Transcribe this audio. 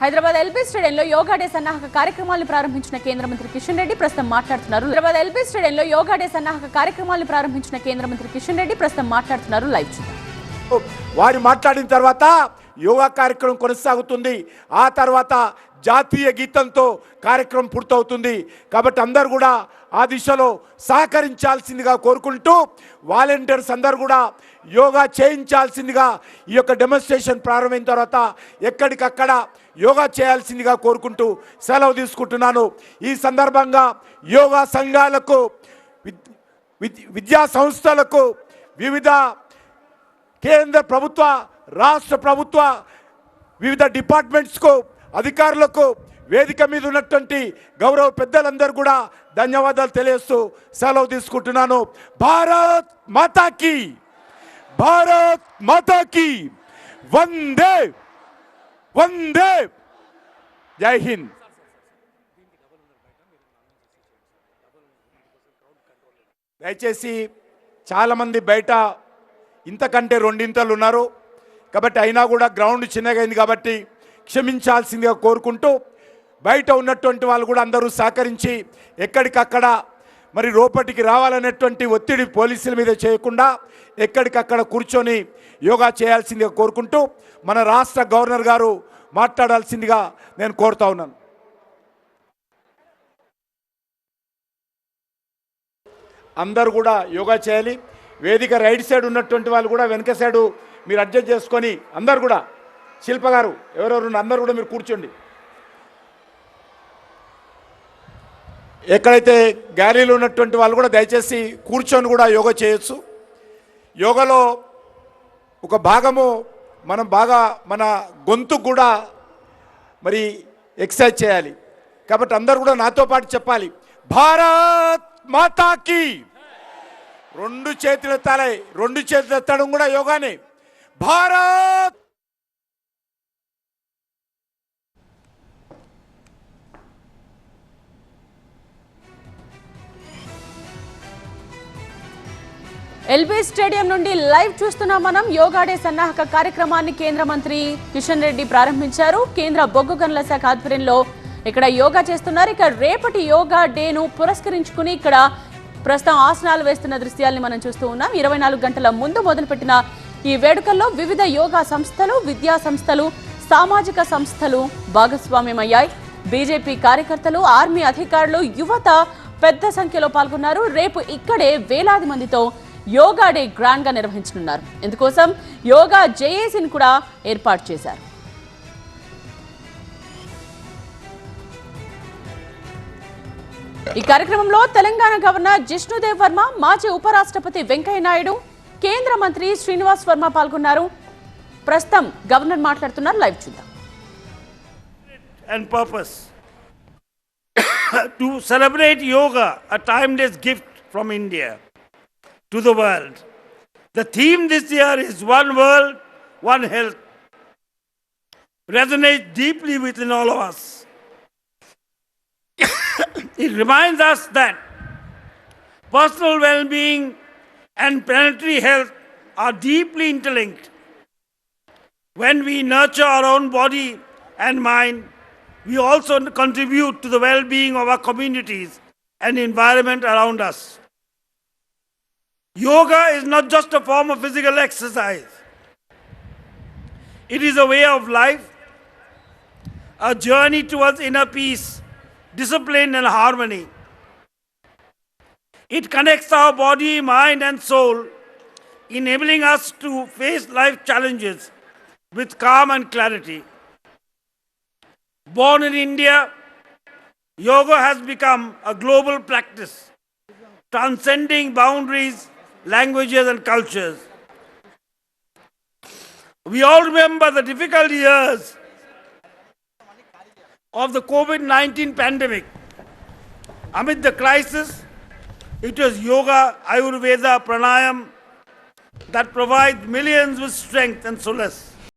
Hyderabad LB స్టేడియంలో yoga day సన్నాహక కార్యక్రమాలను ప్రారంభించిన కేంద్ర మంత్రి కిషన్ రెడ్డి ప్రస్తుతం మాట్లాడుతున్నారు. హైదరాబాద్ ఎల్బీ స్టేడియంలో యోగా డే సన్నాహక కార్యక్రమాలను ప్రారంభించిన కేంద్ర మంత్రి కిషన్ రెడ్డి ప్రస్తుతం మాట్లాడుతున్నారు. లైవ్ చూద్దాం. వారు మాట్లాడిన తర్వాత యోగా కార్యక్రమం కొనసాగుతుంది. ఆ తర్వాత జాతీయ గీతంతో కార్యక్రమం పూర్తవుతుంది. కాబట్టి అందరూ కూడా ఆ దిశలో సహకరించాల్సిందిగా కోరుకుంటూ వాలంటీర్స్ అందరూ కూడా యోగా చేయించాల్సిందిగా ఈ యొక్క డెమోన్స్ట్రేషన్ ప్రారంభమైన తర్వాత ఎక్కడికక్కడ యోగా చేయాల్సిందిగా కోరుకుంటూ సెలవు తీసుకుంటున్నాను. ఈ సందర్భంగా యోగా సంఘాలకు, విద్యా సంస్థలకు, వివిధ కేంద్ర ప్రభుత్వ, రాష్ట్ర ప్రభుత్వ వివిధ డిపార్ట్మెంట్స్కు, అధికారులకు, వేదిక మీద ఉన్నటువంటి గౌరవ పెద్దలందరూ కూడా ధన్యవాదాలు తెలియజేస్తూ సెలవు తీసుకుంటున్నాను. భారత్ మాతాకి, భారత్ మాతాకి, వందే వందే, జై హింద్. దయచేసి చాలామంది బయట ఇంతకంటే రెండింతలు ఉన్నారు కాబట్టి అయినా కూడా గ్రౌండ్ చిన్నగా అయింది కాబట్టి క్షమించాల్సిందిగా కోరుకుంటూ బయట ఉన్నటువంటి వాళ్ళు కూడా అందరూ సహకరించి ఎక్కడికక్కడ మరి లోపటికి రావాలనేటువంటి ఒత్తిడి పోలీసుల మీద చేయకుండా ఎక్కడికక్కడ కూర్చొని యోగా చేయాల్సిందిగా కోరుకుంటూ మన రాష్ట్ర గవర్నర్ గారు మాట్లాడాల్సిందిగా నేను కోరుతా ఉన్నాను. అందరూ కూడా యోగా చేయాలి. వేదిక రైట్ సైడ్ ఉన్నటువంటి వాళ్ళు కూడా వెనక సైడు మీరు అడ్జస్ట్ చేసుకొని అందరు కూడా, శిల్ప గారు ఎవరెవరు అందరూ కూడా మీరు కూర్చోండి. ఎక్కడైతే గ్యాలరీలో ఉన్నటువంటి వాళ్ళు కూడా దయచేసి కూర్చొని కూడా యోగా చేయొచ్చు. యోగాలో ఒక భాగము మనం బాగా మన గొంతు కూడా మరి ఎక్సర్సైజ్ చేయాలి. కాబట్టి అందరూ కూడా నాతో పాటు చెప్పాలి, భారత్ మాతాకి. రెండు చేతులు ఎత్తాలి. రెండు చేతులు ఎత్తడం కూడా యోగానే. భారత్. ఎల్బీ స్టేడియం నుండి లైవ్ చూస్తున్నాం మనం. యోగా డే సన్నాహక కార్యక్రమాన్ని కేంద్ర మంత్రి కిషన్ రెడ్డి ప్రారంభించారు. కేంద్ర బొగ్గు గనుల శాఖ ఆధ్వర్యంలో ఇక్కడ యోగా చేస్తున్నారు. ఇక రేపటి యోగా డేను పురస్కరించుకుని ఇక్కడ ప్రస్తుతం ఆసనాలు వేస్తున్న దృశ్యాల్ని మనం చూస్తూ ఉన్నాం. 24 గంటల ముందు మొదలుపెట్టిన ఈ వేడుకల్లో వివిధ యోగా సంస్థలు, విద్యా సంస్థలు, సామాజిక సంస్థలు భాగస్వామ్యమయ్యాయి. బీజేపీ కార్యకర్తలు, ఆర్మీ అధికారులు, యువత పెద్ద సంఖ్యలో పాల్గొన్నారు. రేపు ఇక్కడే వేలాది మందితో యోగా డే గ్రాండ్ గా నిర్వహించనున్నారు. ఇందుకోసం యోగా జేఏసీని కూడా ఏర్పాటు చేశారు. ఈ కార్యక్రమంలో తెలంగాణ గవర్నర్ జిష్ణుదేవ్ వర్మ, మాజీ ఉపరాష్ట్రపతి వెంకయ్య నాయుడు, కేంద్ర మంత్రి శ్రీనివాస్ వర్మ పాల్గొన్నారు. ప్రస్తుతం గవర్నర్ మాట్లాడుతున్నారు. లైవ్ చూద్దాం. And purpose to celebrate yoga, a timeless gift from India to the world. The theme this year is One World, One Health. Resonates deeply within all of us. It reminds us that personal well-being and planetary health are deeply interlinked. When we nurture our own body and mind, we also contribute to the well-being of our communities and environment around us. Yoga is not just a form of physical exercise. It is a way of life, a journey towards inner peace, discipline and harmony. It connects our body, mind and soul, enabling us to face life challenges with calm and clarity. Born in India, yoga has become a global practice, transcending boundaries, languages and cultures. We all remember the difficult years of the COVID-19 pandemic. Amid the crisis, it was yoga, Ayurveda, pranayam that provides millions with strength and solace.